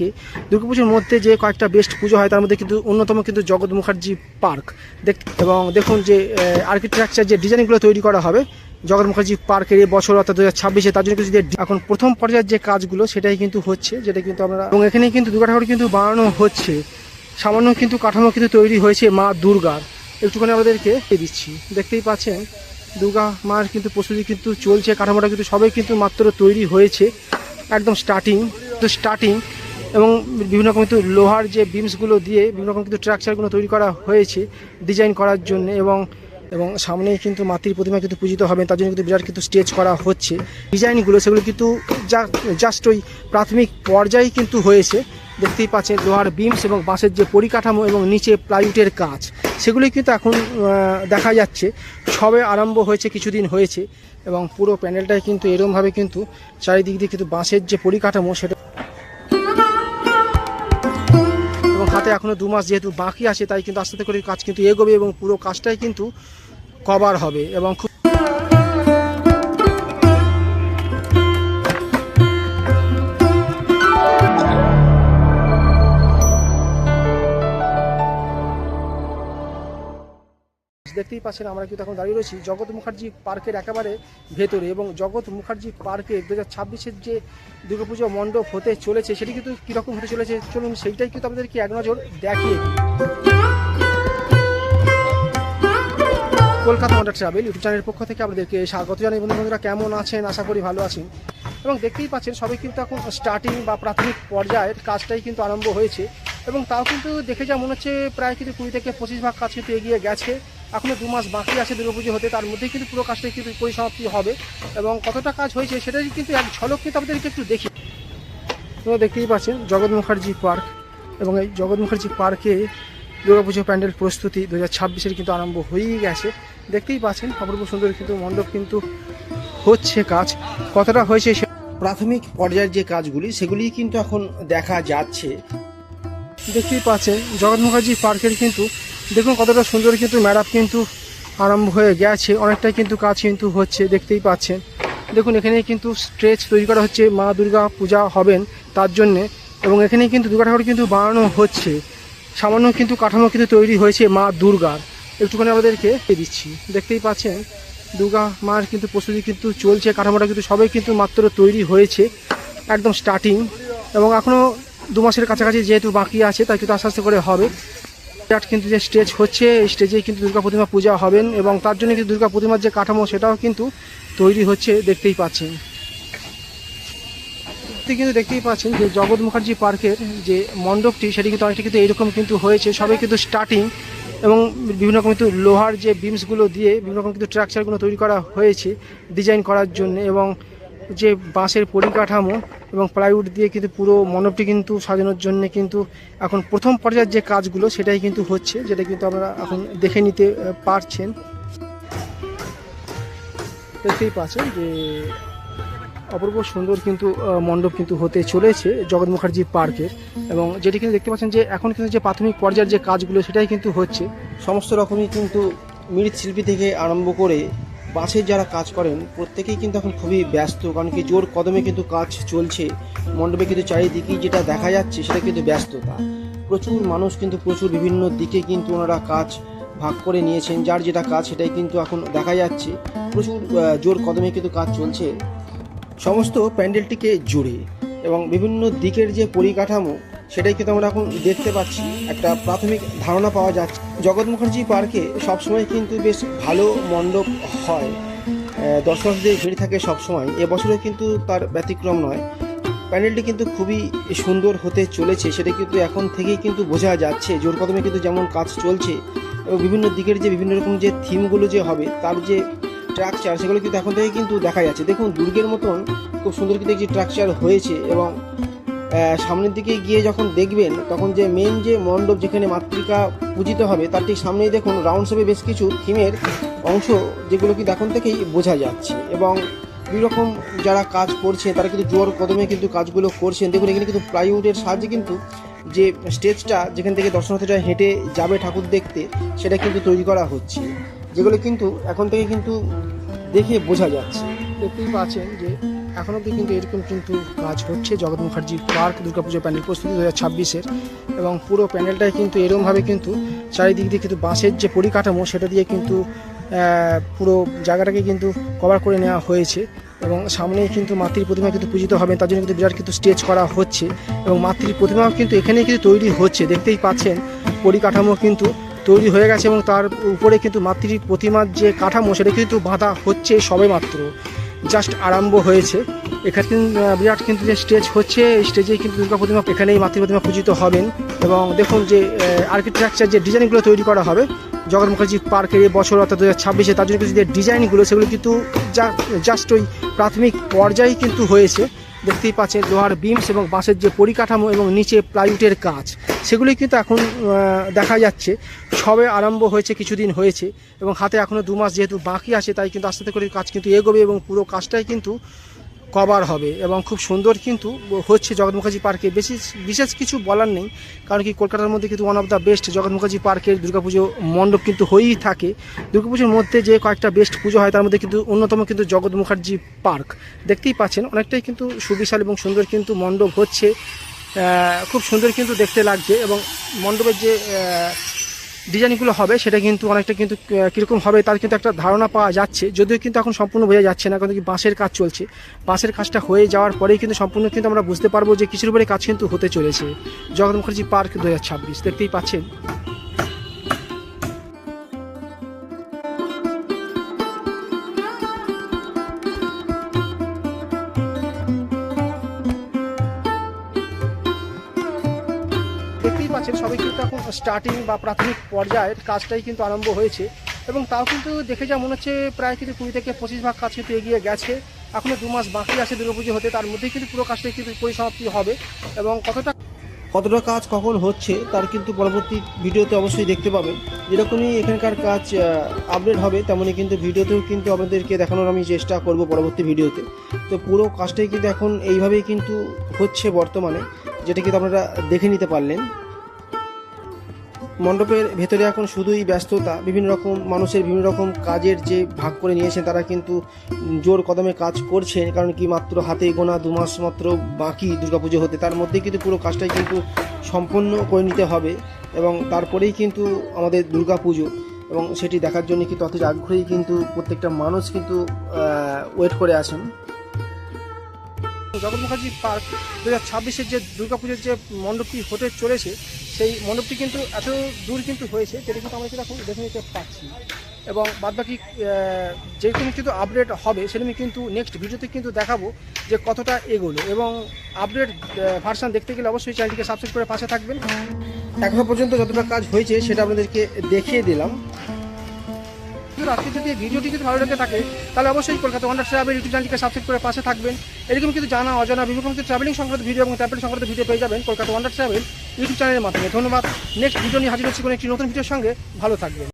থেকে দুর্গাপুজোর মধ্যে যে কয়েকটা বেস্ট পুজো হয় তার মধ্যে কিন্তু অন্যতম কিন্তু জগৎ মুখার্জি পার্ক এবং দেখুন যে আর্কিটেকচার যে ডিজাইনগুলো তৈরি করা হবে জগৎ মুখার্জি পার্কের এই বছর অর্থাৎ 2026-এ, তার জন্য কিন্তু এখন প্রথম পর্যায়ের যে কাজগুলো সেটাই কিন্তু হচ্ছে, যেটা কিন্তু আমরা এবং এখানে কিন্তু দুর্গা ঠাকুর কিন্তু বানানো হচ্ছে। সামান্য কিন্তু কাঠামো কিন্তু তৈরি হয়েছে মা দুর্গার, একটুখানি আমাদেরকে দিচ্ছি। দেখতেই পাচ্ছেন দুর্গা মার কিন্তু প্রস্তুতি কিন্তু চলছে, কাঠামোটা কিন্তু সবাই কিন্তু মাত্র তৈরি হয়েছে, একদম স্টার্টিং এবং বিভিন্ন রকম কিন্তু লোহার যে বিমসগুলো দিয়ে বিভিন্ন রকম কিন্তু স্ট্রাকচারগুলো তৈরি করা হয়েছে ডিজাইন করার জন্য এবং সামনেই কিন্তু মাতৃ প্রতিমা কিন্তু পূজিত হবেন, তার জন্য কিন্তু বিরাট কিন্তু স্টেজ করা হচ্ছে। ডিজাইনগুলো সেগুলো কিন্তু জাস্ট ওই প্রাথমিক পর্যায়ে কিন্তু হয়েছে। দেখতেই পাচ্ছেন লোহার বিমস এবং বাঁশের যে পরিকাঠামো এবং নিচে প্লাইউডের কাজ সেগুলোই কিন্তু এখন দেখা যাচ্ছে, সবে আরম্ভ হয়েছে, কিছুদিন হয়েছে এবং পুরো প্যান্ডেলটাই কিন্তু এরকমভাবে কিন্তু চারিদিক দিয়ে কিন্তু বাঁশের যে পরিকাঠামো সেটা এবং হাতে এখনও 2 মাস যেহেতু বাকি আছে তাই কিন্তু আস্তে আস্তে করে কাজ কিন্তু এগোবে এবং পুরো কাজটাই কিন্তু কভার হবে এবং খুব দেখতেই পাচ্ছেন আমরা কিন্তু এখন দাঁড়িয়ে রয়েছি জগৎ মুখার্জি পার্কের একেবারে ভেতরে এবং জগৎ মুখার্জি পার্কে 2026-এর যে দুর্গাপুজো মণ্ডপ হতে চলেছে সেটি কিন্তু কীরকম হতে চলেছে চলুন সেইটাই কিন্তু আপনাদেরকে এক নজর দেখিয়ে কলকাতা ওয়ান্ডার ট্রাভেল ইউটিউব চ্যানেলের পক্ষ থেকে আপনাদেরকে স্বাগত জানাই। বন্ধুরা কেমন আছেন, আশা করি ভালো আছেন এবং দেখতেই পাচ্ছেন সবাই কিন্তু এখন স্টার্টিং বা প্রাথমিক পর্যায়ের কাজটাই কিন্তু আরম্ভ হয়েছে এবং তাও কিন্তু দেখে যা মনে হচ্ছে প্রায় কিন্তু 20 থেকে 25 ভাগ কাজ কিন্তু এগিয়ে গেছে। এখনও 2 মাস বাকি আছে দুর্গাপুজো হতে, তার মধ্যেই কিন্তু পুরো কাজটাই কিন্তু পরিসমাপ্তি হবে এবং কতটা কাজ হয়েছে সেটাই কিন্তু এক ঝলক কিন্তু আপনাদেরকে একটু দেখি। তোমরা দেখতেই পাচ্ছেন জগৎ মুখার্জি পার্ক এবং এই জগৎ মুখার্জি পার্কে দুর্গাপুজো প্যান্ডেল প্রস্তুতি 2026-এর কিন্তু আরম্ভ হয়েই গেছে। দেখতেই পাচ্ছেন অপূর্ব সুন্দর কিন্তু মণ্ডপ কিন্তু হচ্ছে, কাজ কতটা হয়েছে প্রাথমিক পর্যায়ের যে কাজগুলি সেগুলি কিন্তু এখন দেখা যাচ্ছে। দেখতেই পাচ্ছেন জগৎ মুখার্জি পার্কের কিন্তু দেখুন কতটা সুন্দর কিন্তু ম্যাডাপ কিন্তু আরম্ভ হয়ে গেছে, অনেকটাই কিন্তু কাজ কিন্তু হচ্ছে। দেখতেই পাচ্ছেন দেখুন এখানে কিন্তু স্টেজ তৈরি করা হচ্ছে মা দুর্গা পূজা হবেন তার জন্যে এবং এখানে কিন্তু দুর্গা ঠাকুর কিন্তু বানানো হচ্ছে। সামান্য কিন্তু কাঠামো কিন্তু তৈরি হয়েছে মা দুর্গার, একটুখানি আমাদেরকে দিচ্ছি। দেখতেই পাচ্ছেন দুর্গা মার কিন্তু প্রস্তুতি কিন্তু চলছে, কাঠামোটা কিন্তু সবাই কিন্তু মাত্র তৈরি হয়েছে, একদম স্টার্টিং এবং এখনও 2 মাসের কাছাকাছি যেহেতু বাকি আছে তাই কিন্তু আস্তে আস্তে করে হবে। বিরাট কিন্তু যে স্টেজ হচ্ছে এই স্টেজে কিন্তু দুর্গা প্রতিমা পূজা হবেন এবং তার জন্য কিন্তু দুর্গা প্রতিমার যে কাঠামো সেটাও কিন্তু তৈরি হচ্ছে। দেখতেই পাচ্ছেন কিন্তু দেখতেই পাচ্ছেন যে জগৎ মুখার্জি পার্কের যে মণ্ডপটি সেটি কিন্তু অনেকটা কিন্তু এইরকম কিন্তু হয়েছে, সবাই কিন্তু স্টার্টিং এবং বিভিন্ন রকম কিন্তু লোহার যে বিমসগুলো দিয়ে বিভিন্ন রকম কিন্তু স্ট্রাকচারগুলো তৈরি করা হয়েছে ডিজাইন করার জন্য এবং যে বাঁশের পরিকাঠামো এবং প্লাইউড দিয়ে কিন্তু পুরো মণ্ডপটি কিন্তু সাজানোর জন্য কিন্তু এখন প্রথম পর্যায়ের যে কাজগুলো সেটাই কিন্তু হচ্ছে, যেটা কিন্তু আপনারা এখন দেখে নিতে পারছেন। দেখতেই পাচ্ছেন যে অপূর্ব সুন্দর কিন্তু মণ্ডপ কিন্তু হতে চলেছে জগৎ মুখার্জি পার্কের এবং যেটি কিন্তু দেখতে পাচ্ছেন যে এখন কিন্তু যে প্রাথমিক পর্যায়ের যে কাজগুলো সেটাই কিন্তু হচ্ছে। সমস্ত রকমই কিন্তু মৃৎশিল্পী থেকে আরম্ভ করে বাঁশের যারা কাজ করেন প্রত্যেকেই কিন্তু এখন খুবই ব্যস্ত, কারণ কি জোর কদমে কিন্তু কাজ চলছে মণ্ডপে, কিন্তু চারিদিকেই যেটা দেখা যাচ্ছে সেটা কিন্তু ব্যস্ততা, প্রচুর মানুষ কিন্তু প্রচুর বিভিন্ন দিকে কিন্তু ওনারা কাজ ভাগ করে নিয়েছেন, যার যেটা কাজ সেটাই কিন্তু এখন দেখা যাচ্ছে, প্রচুর জোর কদমে কিন্তু কাজ চলছে সমস্ত প্যান্ডেলটিকে জুড়ে এবং বিভিন্ন দিকের যে পরিকাঠামো সেটাই কিন্তু আমরা এখন দেখতে পাচ্ছি, একটা প্রাথমিক ধারণা পাওয়া যাচ্ছে। জগৎ মুখার্জি পার্কে সবসময় কিন্তু বেশ ভালো মণ্ডপ হয়, দর্শকদের ভিড় থাকে সবসময়, এবছরও কিন্তু তার ব্যতিক্রম নয়। প্যান্ডেলটি কিন্তু খুবই সুন্দর হতে চলেছে, সেটা কিন্তু এখন থেকেই কিন্তু বোঝা যাচ্ছে, জোর কদমে কিন্তু যেমন কাজ চলছে এবং বিভিন্ন দিকের যে বিভিন্ন রকম যে থিমগুলো যে হবে তার যে স্ট্রাকচার সেগুলো কিন্তু এখন থেকে কিন্তু দেখা যাচ্ছে। দেখুন দুর্গের মতন খুব সুন্দর কিন্তু একটি স্ট্রাকচার হয়েছে এবং সামনের দিকে গিয়ে যখন দেখবেন তখন যে মেন যে মণ্ডপ যেখানে মাতৃকা পূজিত হবে তার ঠিক সামনেই দেখুন রাউন্ড শেপে বেশ কিছু থিমের অংশ যেগুলো কিন্তু এখন থেকেই বোঝা যাচ্ছে এবং বিভিন্ন রকম যারা কাজ করছে তারা কিন্তু জোর কদমে কিন্তু কাজগুলো করছেন। দেখুন এখানে কিন্তু প্লাইউডের সাহায্যে কিন্তু যে স্টেজটা যেখান থেকে দর্শনার্থীরা হেঁটে যাবে ঠাকুর দেখতে সেটা কিন্তু তৈরি করা হচ্ছে, যেগুলো কিন্তু এখন থেকে কিন্তু দেখে বোঝা যাচ্ছে। দেখতেই পাচ্ছেন যে এখন অবধি কিন্তু এরকম কিন্তু কাজ হচ্ছে জগৎ মুখার্জি পার্ক দুর্গাপুজো প্যান্ডেল প্রস্তুতি 2026-এর। এবং পুরো প্যান্ডেলটাই কিন্তু এরকমভাবে কিন্তু চারিদিক দিয়ে কিন্তু বাঁশের যে পরিকাঠামো সেটা দিয়ে কিন্তু পুরো জায়গাটাকে কিন্তু কভার করে নেওয়া হয়েছে। এবং সামনেই কিন্তু মাতৃ প্রতিমা কিন্তু পূজিত হবেন, তার জন্য কিন্তু বিরাট কিন্তু স্টেজ করা হচ্ছে। এবং মাতৃ প্রতিমাও কিন্তু এখানেই কিন্তু তৈরি হচ্ছে, দেখতেই পাচ্ছেন পরিকাঠামো কিন্তু তৈরি হয়ে গেছে এবং তার উপরে কিন্তু মাতৃ প্রতিমার যে কাঠামো সেটা কিন্তু বাঁধা হচ্ছে সবেমাত্র, জাস্ট আরম্ভ হয়েছে। এখানে কিন্তু বিরাট কিন্তু যে স্টেজ হচ্ছে, এই স্টেজে কিন্তু দুর্গা প্রতিমা এখানেই মাতৃ প্রতিমা পূজিত হবেন। এবং দেখুন যে আর্কিটেকচার যে ডিজাইনগুলো তৈরি করা হবে জগৎ মুখার্জি পার্কের এই বছর অর্থাৎ 2026-এ, তার জন্য কিন্তু যে ডিজাইনগুলো সেগুলো কিন্তু জাস্ট ওই প্রাথমিক পর্যায়ে কিন্তু হয়েছে। দেখতেই পাচ্ছেন লোহার বিমস এবং বাঁশের যে পরিকাঠামো এবং নিচে প্লাইউডের কাজ সেগুলি কিন্তু এখন দেখা যাচ্ছে সবে আরম্ভ হয়েছে, কিছুদিন হয়েছে এবং হাতে এখনও 2 মাস যেহেতু বাকি আছে, তাই কিন্তু আস্তে আস্তে করে কাজ কিন্তু এগোবে এবং পুরো কাজটাই কিন্তু কভার হবে এবং খুব সুন্দর কিন্তু হচ্ছে জগৎ মুখার্জি পার্কে। বিশেষ কিছু বলার নেই, কারণ কি কলকাতার মধ্যে কিন্তু ওয়ান অফ দ্য বেস্ট জগৎ মুখার্জি পার্কের দুর্গাপুজো মণ্ডপ কিন্তু হয়েই থাকে। দুর্গাপুজোর মধ্যে যে কয়েকটা বেস্ট পুজো হয় তার মধ্যে কিন্তু অন্যতম কিন্তু জগৎ মুখার্জি পার্ক। দেখতেই পাচ্ছেন অনেকটাই কিন্তু সুবিশাল এবং সুন্দর কিন্তু মণ্ডপ হচ্ছে, খুব সুন্দর কিন্তু দেখতে লাগছে। এবং মণ্ডপের যে ডিজাইনগুলো হবে সেটা কিন্তু অনেকটা কিন্তু কীরকম হবে তার কিন্তু একটা ধারণা পাওয়া যাচ্ছে, যদিও কিন্তু এখন সম্পূর্ণ বোঝা যাচ্ছে না, কারণ কি বাঁশের কাজ চলছে। বাঁশের কাজটা হয়ে যাওয়ার পরেই কিন্তু সম্পূর্ণ কিন্তু আমরা বুঝতে পারবো যে কিসের উপরে কাজ কিন্তু হতে চলেছে। জগৎ মুখার্জি পার্ক 2026 দেখতেই পাচ্ছেন। দেখতেই পাচ্ছেন সবাই কিন্তু এখন স্টার্টিং বা প্রাথমিক পর্যায়ের কাজটাই কিন্তু আরম্ভ হয়েছে এবং তাও কিন্তু দেখে যা মনে হচ্ছে প্রায় কিন্তু 20 থেকে 25 ভাগ কাজ কিন্তু এগিয়ে গেছে। এখনও 2 মাস বাকি আছে দুর্গাপুজো হতে, তার মধ্যেই কিন্তু পুরো কাজটাই কিন্তু পরিসমাপ্তি হবে। এবং কতটা কাজ কখন হচ্ছে তার কিন্তু পরবর্তী ভিডিওতে অবশ্যই দেখতে পাবেন। যেরকমই এখানকার কাজ আপডেট হবে তেমনই কিন্তু ভিডিওতেও কিন্তু আপনাদেরকে দেখানোর আমি চেষ্টা করব পরবর্তী ভিডিওতে। তো পুরো কাজটাই কিন্তু এখন এইভাবেই কিন্তু হচ্ছে বর্তমানে, যেটা কিন্তু আপনারা দেখে নিতে পারলেন। মণ্ডপের ভেতরে এখন শুধুই ব্যস্ততা, বিভিন্ন রকম মানুষের বিভিন্ন রকম কাজের যে ভাগ করে নিয়েছেন তারা কিন্তু জোর কদমে কাজ করছেন, কারণ কি মাত্র হাতে গোনা 2 মাস মাত্র বাকি দুর্গাপুজো হতে, তার মধ্যে কিন্তু পুরো কাজটাই কিন্তু সম্পন্ন করে নিতে হবে এবং তারপরেই কিন্তু আমাদের দুর্গাপুজো এবং সেটি দেখার জন্য কিন্তু অতি আগ্রহী কিন্তু প্রত্যেকটা মানুষ কিন্তু ওয়েট করে আছেন। জগৎ মুখার্জি পার্ক 2026-এর যে দুর্গাপুজোর যে মণ্ডপটি হতে চলেছে সেই মণ্ডপটি কিন্তু এত দূর কিন্তু হয়েছে যেটা কিন্তু আমরা কিন্তু এখন দেখে নিতে পাচ্ছি। এবং বাদবাকি যেরকম কিন্তু আপডেট হবে সেরকমই কিন্তু নেক্সট ভিডিওতে কিন্তু দেখাবো যে কতটা এগোলো। এবং আপডেট ভার্সান দেখতে গেলে অবশ্যই চ্যানেলটিকে সাবস্ক্রাইব করে পাশে থাকবেন। এখনো পর্যন্ত যতটা কাজ হয়েছে সেটা আপনাদেরকে দেখিয়ে দিলাম। আজকে যদি ভিডিওটি যদি ভালো লেগে থাকে তাহলে অবশ্যই কলকাতা ওয়ান্ডার ট্রাভেল ইউটিউব চ্যানেলটিকে সাবস্ক্রাইব করে পাশে থাকবেন। এরকম কিন্তু জানা অজানা বিভিন্ন কিন্তু ট্রাভেলিং সংক্রান্ত ভিডিও এবং ট্রাভেল সংক্রান্ত ভিডিও পেয়ে যাবেন কলকাতা ওয়ান্ডার ট্রাভেল ইউটিউব চ্যানেলের মাধ্যমে। ধন্যবাদ। নেক্সট ভিডিও নিয়ে হাজির হচ্ছি কোনো একটি নতুন ভিডিওর সঙ্গে। ভালো থাকবেন।